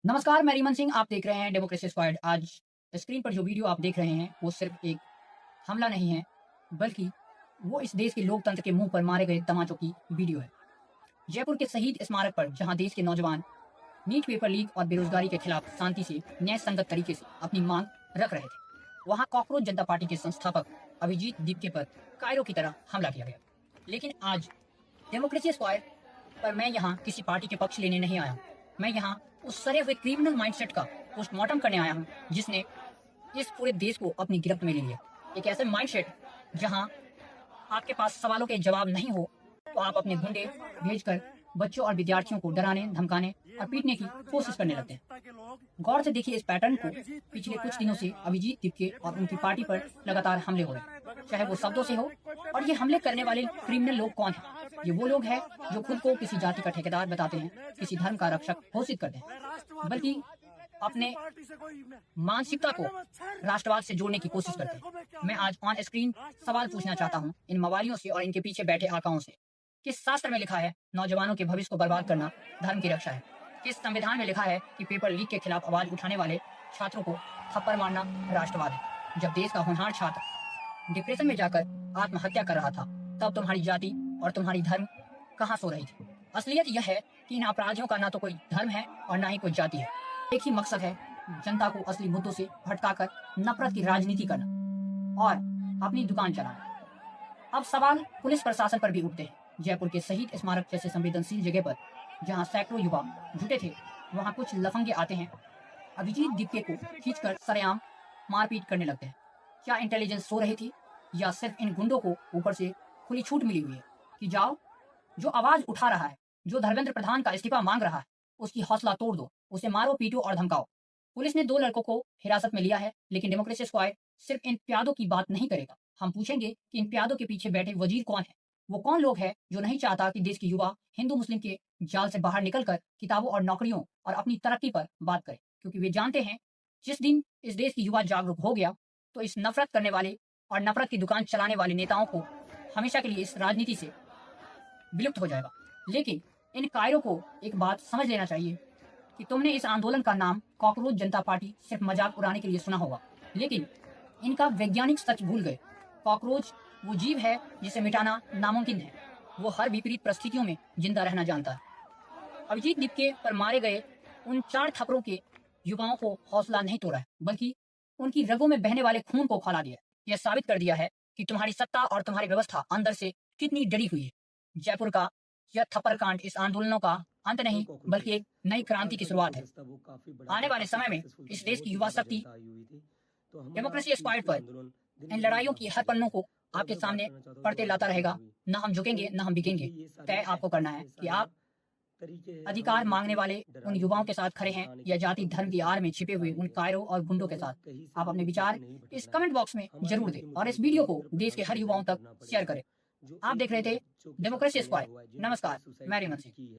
नमस्कार, मैं रीमन सिंह। आप देख रहे हैं डेमोक्रेसी स्क्वाड। आज स्क्रीन पर जो वीडियो आप देख रहे हैं वो सिर्फ एक हमला नहीं है, बल्कि वो इस देश के लोकतंत्र के मुंह पर मारे गए तमाचों की वीडियो है। जयपुर के शहीद स्मारक पर जहां देश के नौजवान नीट पेपर लीक और बेरोजगारी के खिलाफ शांति से न्याय संगत तरीके से अपनी मांग रख रहे थे, वहां कॉकरोच जनता पार्टी के संस्थापक अभिजीत दीपके पर कायरों की तरह हमला किया गया। लेकिन आज डेमोक्रेसी स्क्वायर पर मैं यहाँ किसी पार्टी के पक्ष लेने नहीं आया हूँ। मैं यहाँ उस सड़े हुए क्रिमिनल माइंडसेट का पोस्टमार्टम करने आया हूँ जिसने इस पूरे देश को अपनी गिरफ्त में ले लिया। एक ऐसे माइंडसेट जहाँ आपके पास सवालों के जवाब नहीं हो तो आप अपने गुंडे भेजकर बच्चों और विद्यार्थियों को डराने, धमकाने और पीटने की कोशिश करने लगते हैं। गौर से देखिए इस पैटर्न को। पिछले कुछ दिनों से अभिजीत दीपके और उनकी पार्टी पर लगातार हमले हो रहे हैं, चाहे वो शब्दों से हो। और ये हमले करने वाले क्रिमिनल लोग कौन हैं? ये वो लोग हैं जो खुद को किसी जाति का ठेकेदार बताते हैं, किसी धर्म का रक्षक घोषित करते हैं, बल्कि अपने मानसिकता को राष्ट्रवाद से जोड़ने की कोशिश करते हैं। मैं आज ऑन स्क्रीन सवाल पूछना चाहता हूँ इन मवालियों से और इनके पीछे बैठे आकाओं से। किस शास्त्र में लिखा है नौजवानों के भविष्य को बर्बाद करना धर्म की रक्षा है? किस संविधान में लिखा है कि पेपर लीक के खिलाफ आवाज उठाने वाले छात्रों को थप्पड़ मारना राष्ट्रवाद है? जब देश का होनहार छात्र डिप्रेशन में जाकर आत्महत्या कर रहा था, तब तुम्हारी जाति और तुम्हारी धर्म कहाँ सो रही थी? असलियत यह है कि इन अपराधियों का ना तो कोई धर्म है और ना ही कोई जाति है। एक ही मकसद है, जनता को असली मुद्दों से भटकाकर नफरत की राजनीति करना और अपनी दुकान चलाना। अब सवाल पुलिस प्रशासन पर भी उठते हैं। जयपुर के शहीद स्मारक जैसे संवेदनशील जगह पर जहां सैकड़ों युवा जुटे थे, वहां कुछ लफंगे आते हैं, अभिजीत दीपके को खींचकर सरेआम मारपीट करने लगते हैं। क्या इंटेलिजेंस सो रही थी या सिर्फ इन गुंडों को ऊपर से खुली छूट मिली हुई है कि जाओ, जो आवाज उठा रहा है, जो धर्मेंद्र प्रधान का इस्तीफा मांग रहा है, उसकी हौसला तोड़ दो, उसे मारो, पीटो और धमकाओ। पुलिस ने 2 लड़कों को हिरासत में लिया है, लेकिन डेमोक्रेसी स्क्वाड सिर्फ इन प्यादों की बात नहीं करेगा। हम पूछेंगे कि इन प्यादों के पीछे बैठे वजीर कौन है? वो कौन लोग हैं जो नहीं चाहता कि देश के युवा हिंदू मुस्लिम के जाल से बाहर निकलकर किताबों और नौकरियों और अपनी तरक्की पर बात करें? क्योंकि वे जानते हैं जिस दिन इस देश की युवा जागरूक हो गया तो इस नफरत करने वाले और नफरत की दुकान चलाने वाले नेताओं को हमेशा के लिए इस राजनीति से विलुप्त हो जाएगा। लेकिन इन कायरों को एक बात समझ लेना चाहिए कि तुमने इस आंदोलन का नाम कॉकरोच जनता पार्टी सिर्फ मजाक उड़ाने के लिए सुना होगा, लेकिन इनका वैज्ञानिक सच भूल गए। कॉकरोच वो जीव है जिसे मिटाना नामुमकिन है। वो हर विपरीत परिस्थितियों में जिंदा रहना जानता है। अभिजीत दीपके पर मारे गए उन 4 थप्पड़ों के युवाओं को हौसला नहीं तोड़ा है, बल्कि उनकी रगों में बहने वाले खून को खौला दिया। यह साबित कर दिया है कि तुम्हारी सत्ता और तुम्हारी व्यवस्था अंदर से कितनी डरी हुई है। जयपुर का यह थप्पड़ कांड इस आंदोलनों का अंत नहीं, बल्कि एक नई क्रांति की शुरुआत है। आने वाले समय में इस देश की युवा शक्ति डेमोक्रेसी स्क्वाड पर इन लड़ाइयों की हर पन्नों को आपके सामने पढ़ते लाता रहेगा। न हम झुकेंगे, न हम बिकेंगे। तय आपको करना है कि आप अधिकार मांगने वाले उन युवाओं के साथ खड़े हैं या जाति धर्म की आड़ में छिपे हुए उन कायरों और गुंडों के साथ। आप अपने विचार इस कमेंट बॉक्स में जरूर दें और इस वीडियो को देश के हर युवाओं तक शेयर करें। आप देख रहे थे डेमोक्रेसी स्क्वाड। नमस्कार, मैं रीमन सिंह।